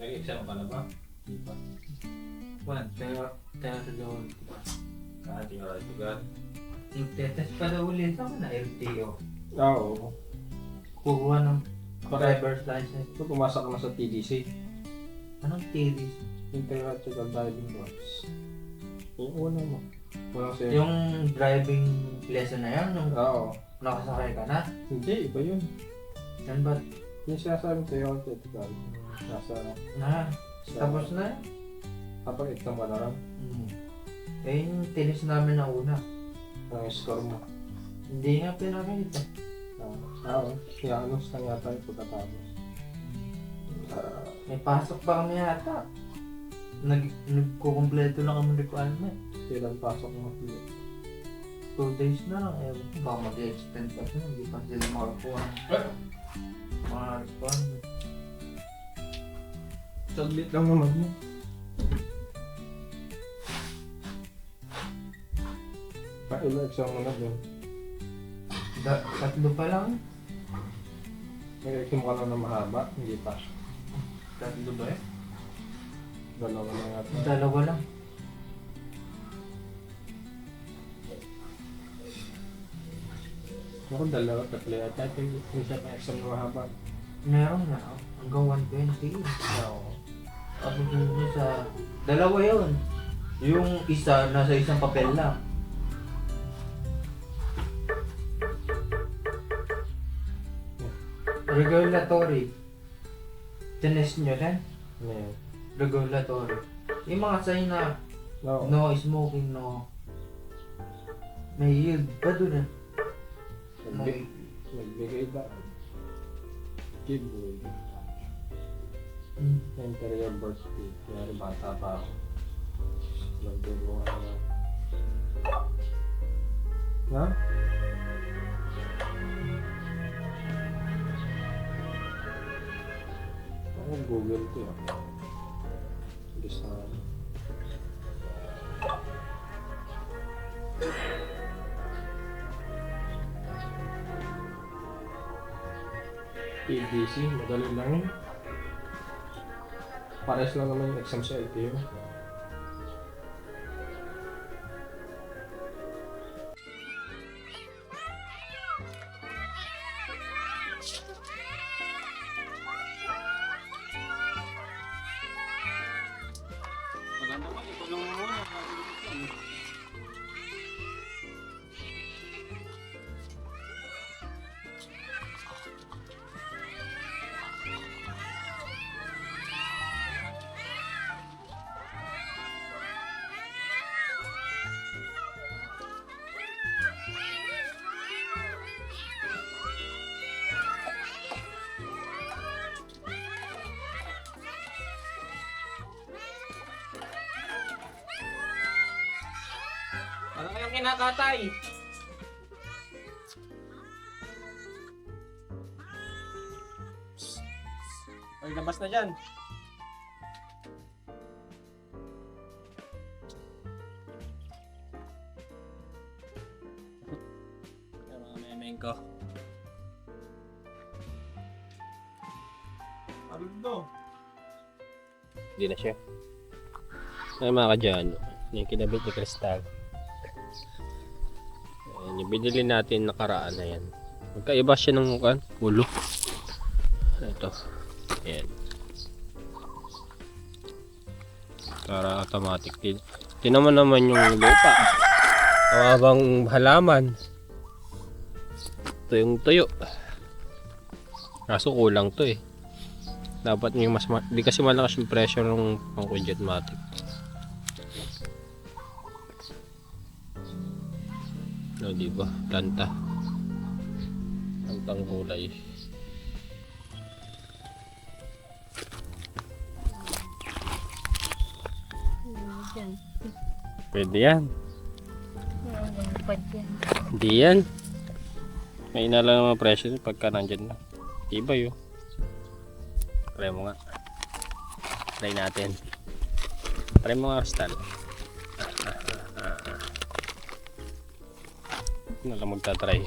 Nag-exam ka na ba? Hindi pa. One, pero sa daw. Tingnan natin agad. Magtetest pa daw ulit ako na LTO. Oo. Kukuha ng Correct. driver's license. So, pumasok ka na sa TDC. Anong TDS? Yung theoretical driving course. Yung una mo. Walang sa'yo. Yung driving lesson na yan, yung Oo. nakasakay ka na. Hindi, iba yun. Yan ba? Yung sinasabing theoretical. Nasa... Na, tapos na yan. Kapag exam ka na lang. Eh, yung tennis namin na una. Ang score mo. Hindi nga pinakita. Oo. I-announce lang yata yung pagkatapos. May pasok pa kami yata. Nagkukumpleto lang kami requirement. Kailan pasok mo? 2 days na lang. Ewan ko, baka mag-extend pa siya. Hindi pa sila makakuha ng mga requirement. Saglit lang naman yun. Ilang exam mo na din. Tatlo pa lang. Nag-exam ka na mahaba, hindi pa. Tatlo ba eh? Dalawa na yata. Dalawa lang. Ako dalawa, tatlo yata. Hindi siya pa exam na mahaba. Meron na. Hanggang 120. Oo. Tapos yun sa... Dalawa yun. Yung isa, nasa isang papel lang. Regulatory. Tinest nyo rin? Ano yun? Regulatory. Yung mga sign na Oo. no smoking, no... May yield pa dun eh. Nagbigay ba? Giveaway. Interior birthday. Kaya bata pa ako. Nagbubuha na. Ha? Ako Google to ah. Gusto na. PDC, madali lang yun. Pares lang naman yung exam sa LTO. Maganda ba? Ipagawin mo na. Ano kayong kinakatay? Ay, labas na dyan. Ay, mga memeng ko. Aldo. Hindi na siya. Ay mga kadyano, yung kinabit ni Kristal. Ayan, yung binili natin nakaraan na yan. Magkaiba siya ng ulo. Ito. Ayan. Para automatic din. Tinaman naman yung lupa. Mababang halaman. Ito yung tuyo. Kaso kulang to eh. Dapat yung mas di kasi malakas yung pressure ng pang-Kudjatmatic. No, di ba? Planta. Plantang gulay. Pwede yan. Hindi yan. May inala naman pressure pagka nandyan na. Iba yun. Try mo nga. Try natin. Try mo nga, Kristal. Ano lang magta-try.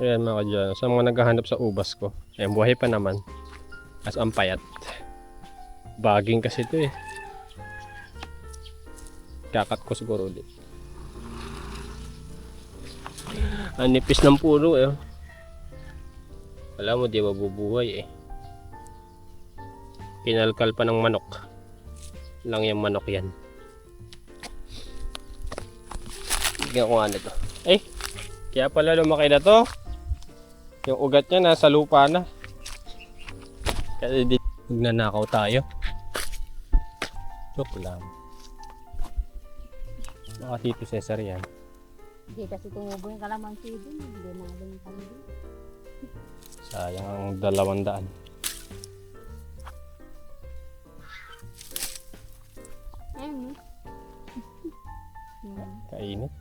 Ayan mga kadyan. Sa mga naghahanap sa ubas ko. Ayan, buhay pa naman. As ang payat. Baging kasi ito eh. Kakat ko siguro ulit. Ang nipis ng puno eh. Alam mo, di mabubuhay eh. Kinalkal pa ng manok. Lang yung manok yan. Bigyan ko nga nito. Eh, kaya pala lumaki na to. Yung ugat niya nasa lupa na. Kasi di nagnanakaw tayo. Joke lang. Baka Tito Cesar yan. Hindi kasi tumubo yung kalamansi dun. Hindi nalang kami dun. Sayang ang 200. Ayun. Kainit.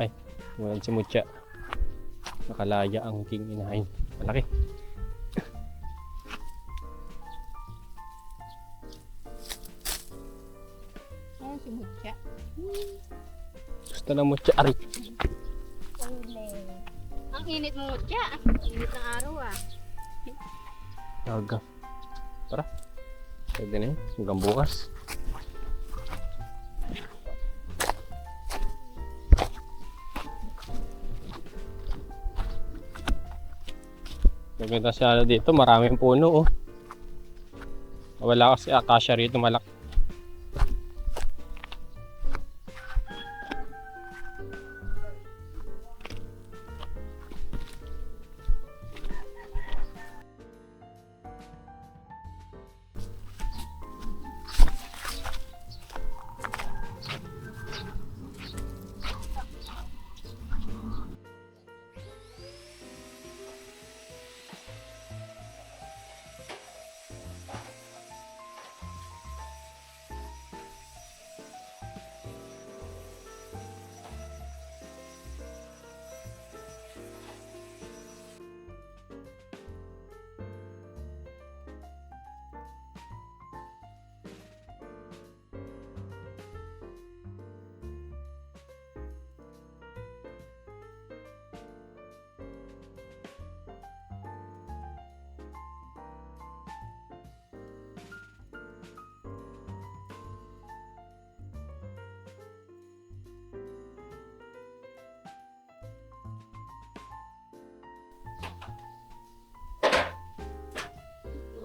Ay, walang si Mucha. Nakalaya ang king inahin. Malaki. Ayun si Mucha. Gusto na Mucha. Ari. Ule. Ang init mo, Mucha. Init ng araw ah. Aga. Tara. Pwede na yun. Hanggang bukas. Maganda siya dito. Maraming puno oh. Wala kasi akasya rito malaki.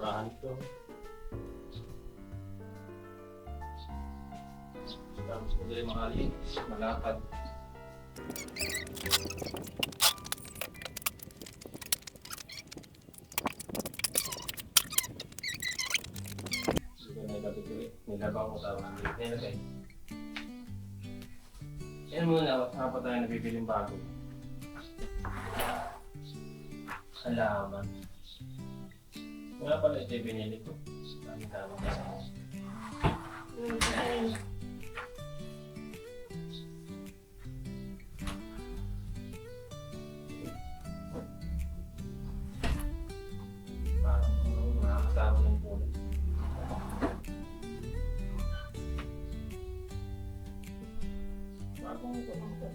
Turahan ito. Tapos ko dali makali. Malapad. Nilabaw ko tawag ng dito. Nilagay. Yan muna, hapa tayo nabibiling bago. Salamat. Wala pala ito yung binili ko. Dami-dami na. Parang makakasama ng puno. Bagong ito naman.